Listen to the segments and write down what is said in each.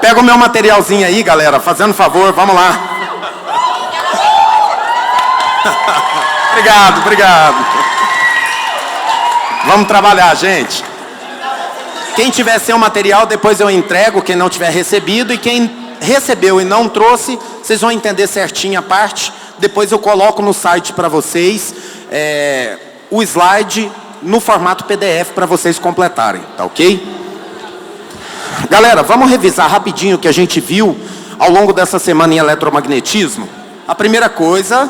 Pega o meu materialzinho aí, galera, fazendo favor, vamos lá. Obrigado. Vamos trabalhar, gente. Quem tiver seu material, depois eu entrego, quem não tiver recebido. E quem recebeu e não trouxe, vocês vão entender certinho a parte. Depois eu coloco no site para vocês o slide no formato PDF para vocês completarem, tá ok? Galera, vamos revisar rapidinho o que a gente viu ao longo dessa semana em eletromagnetismo. A primeira coisa,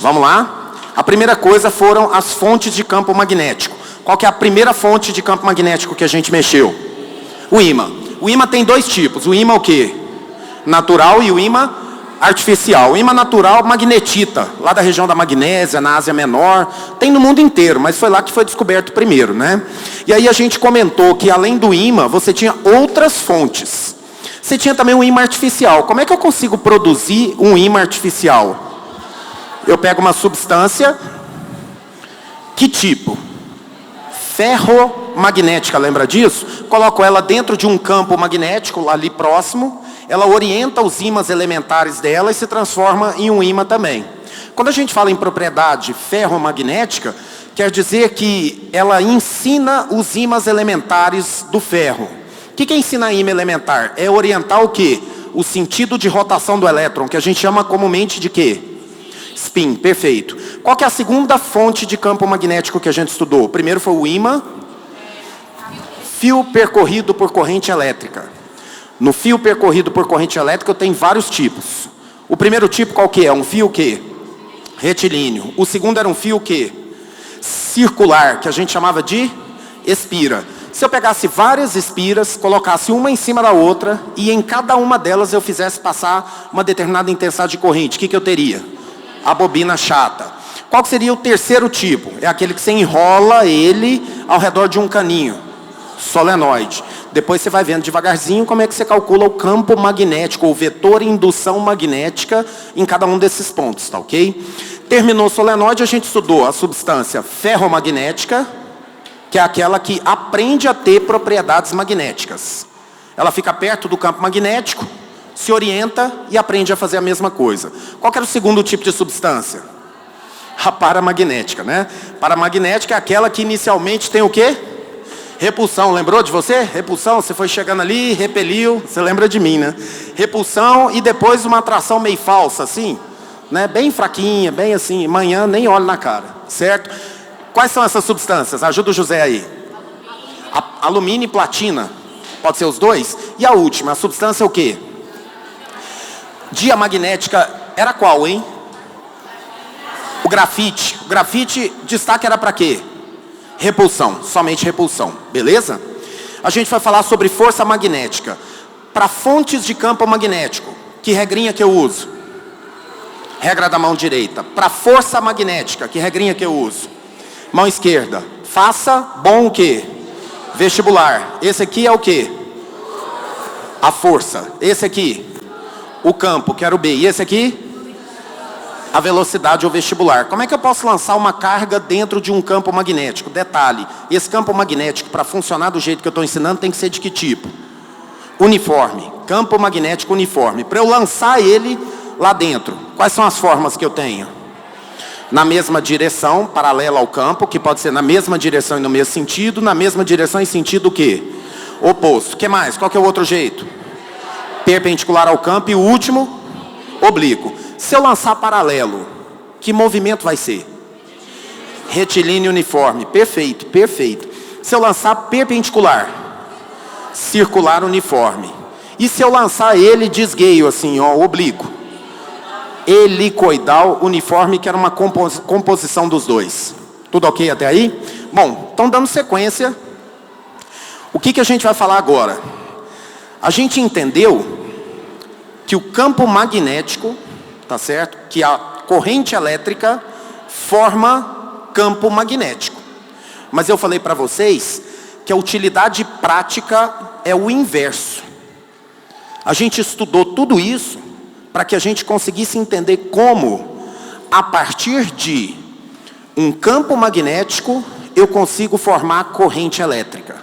vamos lá. A primeira coisa foram as fontes de campo magnético. Qual que é a primeira fonte de campo magnético que a gente mexeu? O ímã. O ímã tem dois tipos. O ímã o quê? Natural e o ímã artificial. O ímã natural, magnetita, lá da região da Magnésia, na Ásia Menor. Tem no mundo inteiro, mas foi lá que foi descoberto primeiro, né? E aí a gente comentou que além do ímã, você tinha outras fontes. Você tinha também um ímã artificial. Como é que eu consigo produzir um ímã artificial? Eu pego uma substância, que tipo? Ferromagnética, lembra disso? Coloco ela dentro de um campo magnético, ali próximo, ela orienta os ímãs elementares dela e se transforma em um ímã também. Quando a gente fala em propriedade ferromagnética, quer dizer que ela ensina os ímãs elementares do ferro. O que ensina ímã elementar? É orientar o quê? O sentido de rotação do elétron, que a gente chama comumente de quê? Spin, perfeito. Qual que é a segunda fonte de campo magnético que a gente estudou? O primeiro foi o ímã, fio percorrido por corrente elétrica. No fio percorrido por corrente elétrica eu tenho vários tipos. O primeiro tipo qual que é? Um fio o quê? Retilíneo. O segundo era um fio o quê? Circular, que a gente chamava de espira. Se eu pegasse várias espiras, colocasse uma em cima da outra e em cada uma delas eu fizesse passar uma determinada intensidade de corrente, o que eu teria? A bobina chata. Qual seria o terceiro tipo? É aquele que você enrola ele ao redor de um caninho. Solenoide. Depois você vai vendo devagarzinho como é que você calcula o campo magnético, ou vetor indução magnética em cada um desses pontos, tá ok? Terminou o solenoide, a gente estudou a substância ferromagnética, que é aquela que aprende a ter propriedades magnéticas. Ela fica perto do campo magnético, se orienta e aprende a fazer a mesma coisa. Qual que era o segundo tipo de substância? A paramagnética, né? Paramagnética é aquela que inicialmente tem o quê? Repulsão, lembrou de você? Repulsão, você foi chegando ali, repeliu, você lembra de mim, né? Repulsão e depois uma atração meio falsa, assim, né? Bem fraquinha, bem assim, amanhã nem olho na cara, certo? Quais são essas substâncias? Ajuda o José aí. Alumínio e platina, pode ser os dois? E a última, a substância é o quê? Diamagnética era qual, hein? O grafite. O grafite, destaque era para quê? Repulsão, somente repulsão, beleza? A gente vai falar sobre força magnética. Para fontes de campo magnético, que regrinha que eu uso? Regra da mão direita. Para força magnética, que regrinha que eu uso? Mão esquerda. Faça bom o quê? Vestibular. Esse aqui é o quê? A força. Esse aqui? O campo, que era o B. E esse aqui? A velocidade ou vestibular. Como é que eu posso lançar uma carga dentro de um campo magnético? Detalhe, esse campo magnético, para funcionar do jeito que eu estou ensinando, tem que ser de que tipo? Uniforme. Campo magnético uniforme. Para eu lançar ele lá dentro, quais são as formas que eu tenho? Na mesma direção, paralela ao campo, que pode ser na mesma direção e no mesmo sentido, na mesma direção e sentido o quê? Oposto. O que mais? Qual que é o outro jeito? Perpendicular ao campo e o último? Oblíquo. Se eu lançar paralelo, que movimento vai ser? Retilíneo uniforme. Perfeito, perfeito. Se eu lançar perpendicular, circular uniforme. E se eu lançar ele desgueio, assim, ó, oblíquo? Helicoidal uniforme, que era uma composição dos dois. Tudo ok até aí? Bom, então dando sequência, o que a gente vai falar agora? A gente entendeu que o campo magnético, tá certo? Que a corrente elétrica forma campo magnético. Mas eu falei para vocês que a utilidade prática é o inverso. A gente estudou tudo isso para que a gente conseguisse entender como, a partir de um campo magnético, eu consigo formar corrente elétrica.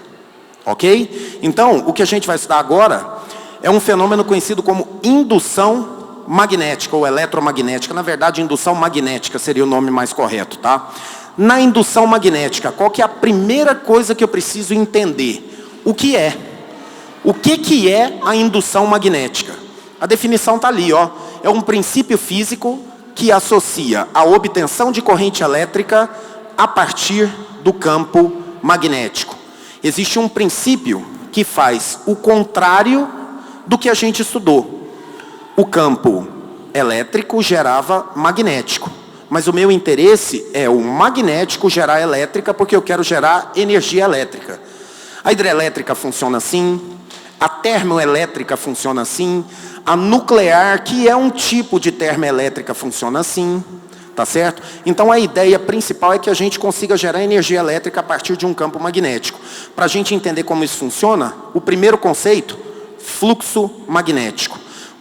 Ok? Então, o que a gente vai estudar agora é um fenômeno conhecido como indução magnética ou eletromagnética. Na verdade, indução magnética seria o nome mais correto, tá? Na indução magnética, qual que é a primeira coisa que eu preciso entender? O que é? O que é a indução magnética? A definição está ali, ó. É um princípio físico que associa a obtenção de corrente elétrica a partir do campo magnético. Existe um princípio que faz o contrário do que a gente estudou. O campo elétrico gerava magnético, mas o meu interesse é o magnético gerar elétrica, porque eu quero gerar energia elétrica. A hidrelétrica funciona assim, a termoelétrica funciona assim, a nuclear, que é um tipo de termoelétrica, funciona assim, tá certo? Então a ideia principal é que a gente consiga gerar energia elétrica a partir de um campo magnético. Para a gente entender como isso funciona, o primeiro conceito, fluxo magnético.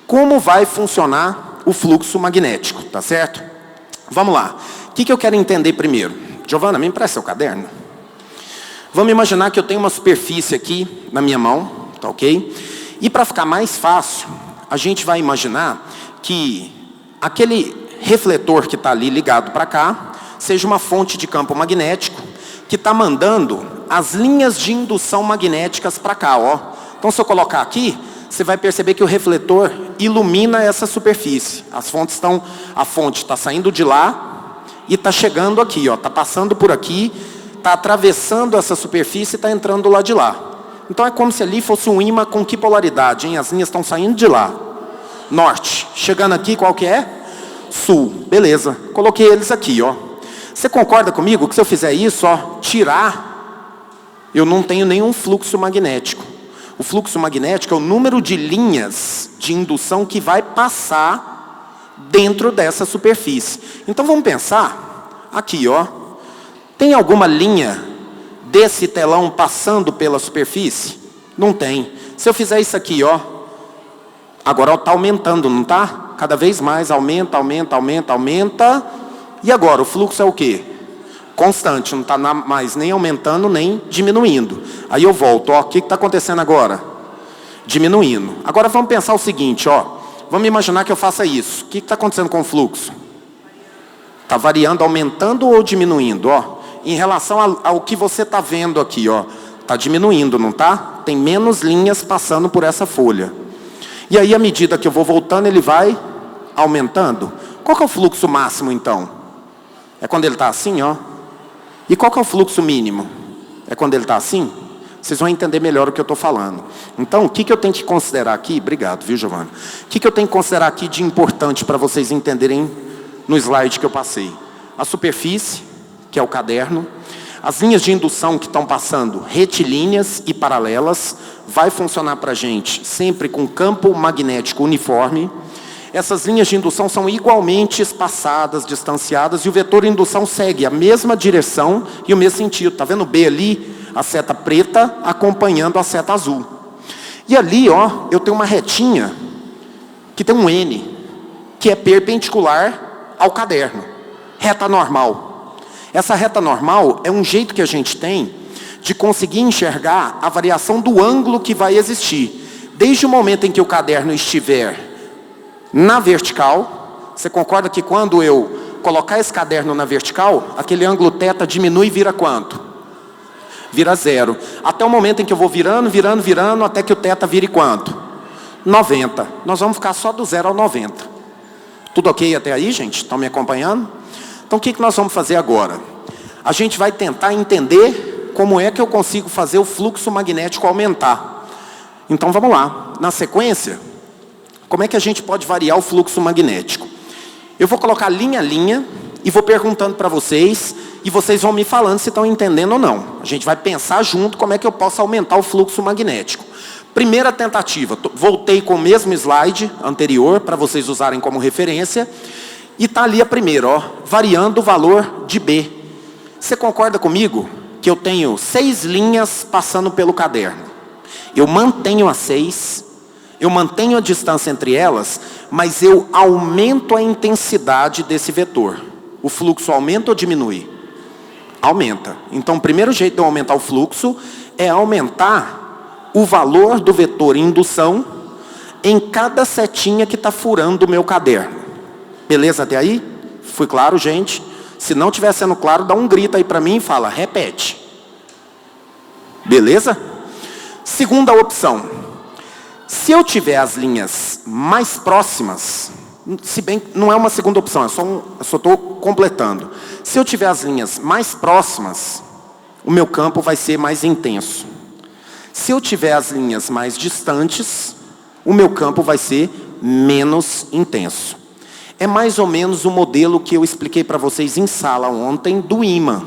Como vai funcionar o fluxo magnético, tá certo? Vamos lá. O que eu quero entender primeiro? Giovana, me empresta seu caderno. Vamos imaginar que eu tenho uma superfície aqui na minha mão, tá ok? E para ficar mais fácil, a gente vai imaginar que aquele refletor que está ali ligado para cá seja uma fonte de campo magnético que está mandando as linhas de indução magnéticas para cá, ó. Então, se eu colocar aqui, você vai perceber que o refletor ilumina essa superfície. A fonte está saindo de lá e está chegando aqui, ó. Está passando por aqui, está atravessando essa superfície e está entrando do lado de lá. Então é como se ali fosse um ímã com que polaridade, hein? As linhas estão saindo de lá. Norte. Chegando aqui, qual que é? Sul. Beleza. Coloquei eles aqui, ó. Você concorda comigo que se eu fizer isso, ó, tirar, eu não tenho nenhum fluxo magnético. O fluxo magnético é o número de linhas de indução que vai passar dentro dessa superfície. Então vamos pensar aqui, ó. Tem alguma linha desse telão passando pela superfície? Não tem. Se eu fizer isso aqui, ó, agora está aumentando, não está? Cada vez mais aumenta, aumenta, aumenta, aumenta. E agora, o fluxo é o quê? Constante, não está mais nem aumentando, nem diminuindo. Aí eu volto, ó, o que está acontecendo agora? Diminuindo. Agora vamos pensar o seguinte, ó. Vamos imaginar que eu faça isso. O que está acontecendo com o fluxo? Está variando, aumentando ou diminuindo, ó? Em relação ao que você está vendo aqui, ó, está diminuindo, não está? Tem menos linhas passando por essa folha. E aí, à medida que eu vou voltando, ele vai aumentando. Qual que é o fluxo máximo, então? É quando ele está assim, ó. E qual que é o fluxo mínimo? É quando ele está assim? Vocês vão entender melhor o que eu estou falando. Então, o que eu tenho que considerar aqui? Obrigado, viu, Giovana? O que eu tenho que considerar aqui de importante para vocês entenderem no slide que eu passei? A superfície, que é o caderno, as linhas de indução que estão passando retilíneas e paralelas, vai funcionar para a gente sempre com campo magnético uniforme. Essas linhas de indução são igualmente espaçadas, distanciadas, e o vetor de indução segue a mesma direção e o mesmo sentido. Está vendo o B ali? A seta preta acompanhando a seta azul. E ali, ó, eu tenho uma retinha que tem um N, que é perpendicular ao caderno. Reta normal. Essa reta normal é um jeito que a gente tem de conseguir enxergar a variação do ângulo que vai existir. Desde o momento em que o caderno estiver na vertical, você concorda que quando eu colocar esse caderno na vertical, aquele ângulo θ diminui e vira quanto? Vira 0. Até o momento em que eu vou virando, virando, virando, até que o θ vire quanto? 90. Nós vamos ficar só do 0 ao 90. Tudo ok até aí, gente? Estão me acompanhando? Então, o que nós vamos fazer agora? A gente vai tentar entender como é que eu consigo fazer o fluxo magnético aumentar. Então, vamos lá. Na sequência, como é que a gente pode variar o fluxo magnético? Eu vou colocar linha a linha e vou perguntando para vocês, e vocês vão me falando se estão entendendo ou não. A gente vai pensar junto como é que eu posso aumentar o fluxo magnético. Primeira tentativa, voltei com o mesmo slide anterior, para vocês usarem como referência. E está ali a primeira, ó, variando o valor de B. Você concorda comigo que eu tenho 6 linhas passando pelo caderno? Eu mantenho as 6, eu mantenho a distância entre elas, mas eu aumento a intensidade desse vetor. O fluxo aumenta ou diminui? Aumenta. Então, o primeiro jeito de eu aumentar o fluxo é aumentar o valor do vetor indução em cada setinha que está furando o meu caderno. Beleza até aí? Fui claro, gente? Se não estiver sendo claro, dá um grito aí para mim e fala, repete. Beleza? Segunda opção. Se eu tiver as linhas mais próximas, se bem que não é uma segunda opção, eu só estou completando. Se eu tiver as linhas mais próximas, o meu campo vai ser mais intenso. Se eu tiver as linhas mais distantes, o meu campo vai ser menos intenso. É mais ou menos o modelo que eu expliquei para vocês em sala ontem do ímã.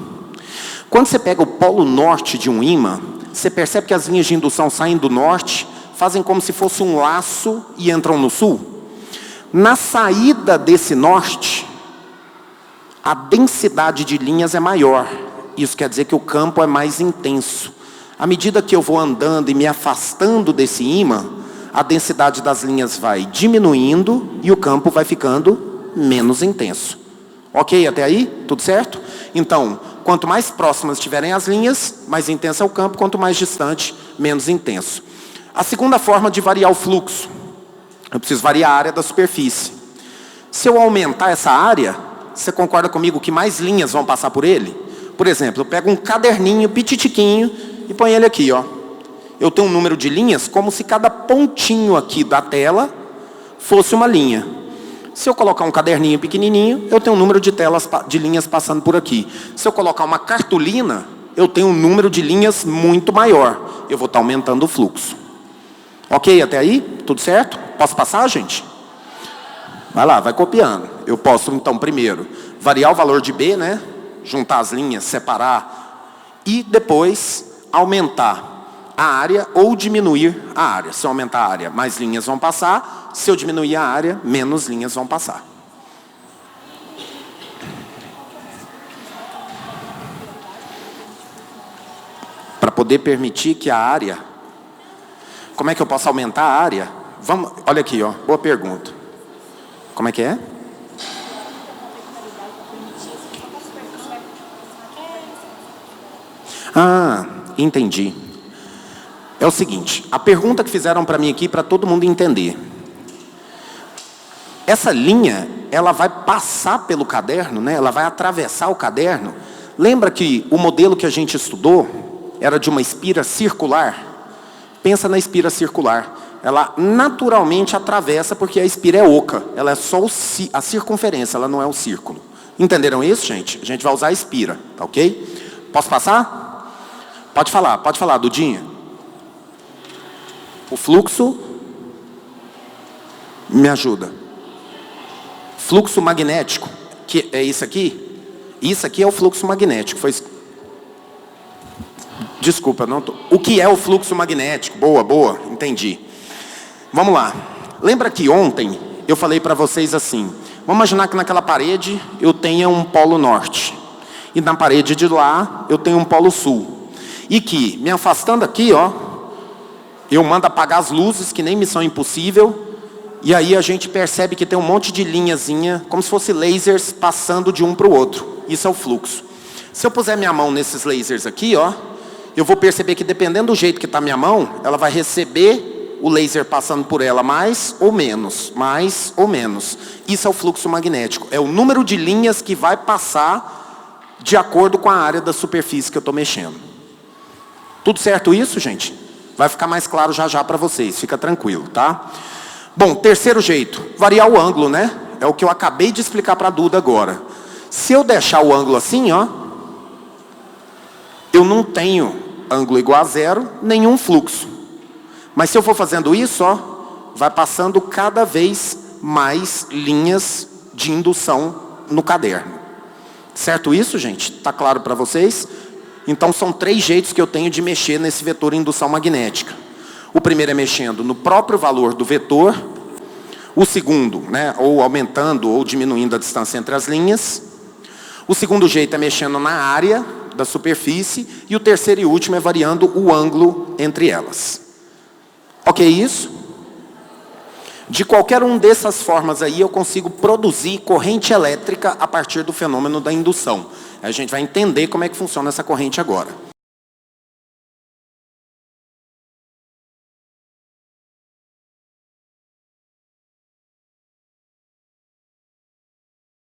Quando você pega o polo norte de um ímã, você percebe que as linhas de indução saem do norte, fazem como se fosse um laço e entram no sul. Na saída desse norte, a densidade de linhas é maior. Isso quer dizer que o campo é mais intenso. À medida que eu vou andando e me afastando desse ímã, a densidade das linhas vai diminuindo e o campo vai ficando menos intenso. Ok até aí? Tudo certo? Então, quanto mais próximas estiverem as linhas, mais intenso é o campo, quanto mais distante, menos intenso. A segunda forma de variar o fluxo, eu preciso variar a área da superfície. Se eu aumentar essa área, você concorda comigo que mais linhas vão passar por ele? Por exemplo, eu pego um caderninho pititiquinho e ponho ele aqui, ó. Eu tenho um número de linhas como se cada pontinho aqui da tela fosse uma linha. Se eu colocar um caderninho pequenininho, eu tenho um número de linhas passando por aqui. Se eu colocar uma cartolina, eu tenho um número de linhas muito maior. Eu vou estar aumentando o fluxo. Ok até aí? Tudo certo? Posso passar, gente? Vai lá, vai copiando. Eu posso, então, primeiro, variar o valor de B, né? Juntar as linhas, separar. E depois, aumentar a área ou diminuir a área. Se eu aumentar a área, mais linhas vão passar. Se eu diminuir a área, menos linhas vão passar. Para poder permitir que a área... Como é que eu posso aumentar a área? Vamos, olha aqui, ó, boa pergunta. Como é que é? Ah, entendi. É o seguinte, a pergunta que fizeram para mim aqui, para todo mundo entender. Essa linha, ela vai passar pelo caderno, né? Ela vai atravessar o caderno. Lembra que o modelo que a gente estudou era de uma espira circular? Pensa na espira circular. Ela naturalmente atravessa porque a espira é oca. Ela é só a circunferência, ela não é o círculo. Entenderam isso, gente? A gente vai usar a espira, tá ok? Posso passar? Pode falar, Dudinha. O fluxo me ajuda. Fluxo magnético, que é isso aqui? Isso aqui é o fluxo magnético. Desculpa, não tô... O que é o fluxo magnético? Boa, entendi. Vamos lá. Lembra que ontem eu falei para vocês assim, vamos imaginar que naquela parede eu tenha um polo norte. E na parede de lá eu tenho um polo sul. E que, me afastando aqui, ó, eu mando apagar as luzes, que nem Missão Impossível, e aí a gente percebe que tem um monte de linhazinha, como se fosse lasers passando de um para o outro. Isso é o fluxo. Se eu puser minha mão nesses lasers aqui, ó, eu vou perceber que dependendo do jeito que está minha mão, ela vai receber o laser passando por ela mais ou menos. Isso é o fluxo magnético. É o número de linhas que vai passar de acordo com a área da superfície que eu estou mexendo. Tudo certo isso, gente? Vai ficar mais claro já para vocês, fica tranquilo, tá? Bom, terceiro jeito, variar o ângulo, né? É o que eu acabei de explicar para a Duda agora. Se eu deixar o ângulo assim, ó, eu não tenho ângulo igual a zero, nenhum fluxo. Mas se eu for fazendo isso, ó, vai passando cada vez mais linhas de indução no caderno. Certo isso, gente? Tá claro para vocês? Então são 3 jeitos que eu tenho de mexer nesse vetor indução magnética. O primeiro é mexendo no próprio valor do vetor. O segundo, né, ou aumentando ou diminuindo a distância entre as linhas. O segundo jeito é mexendo na área da superfície. E o terceiro e último é variando o ângulo entre elas. Ok isso? De qualquer uma dessas formas aí, eu consigo produzir corrente elétrica a partir do fenômeno da indução. A gente vai entender como é que funciona essa corrente agora.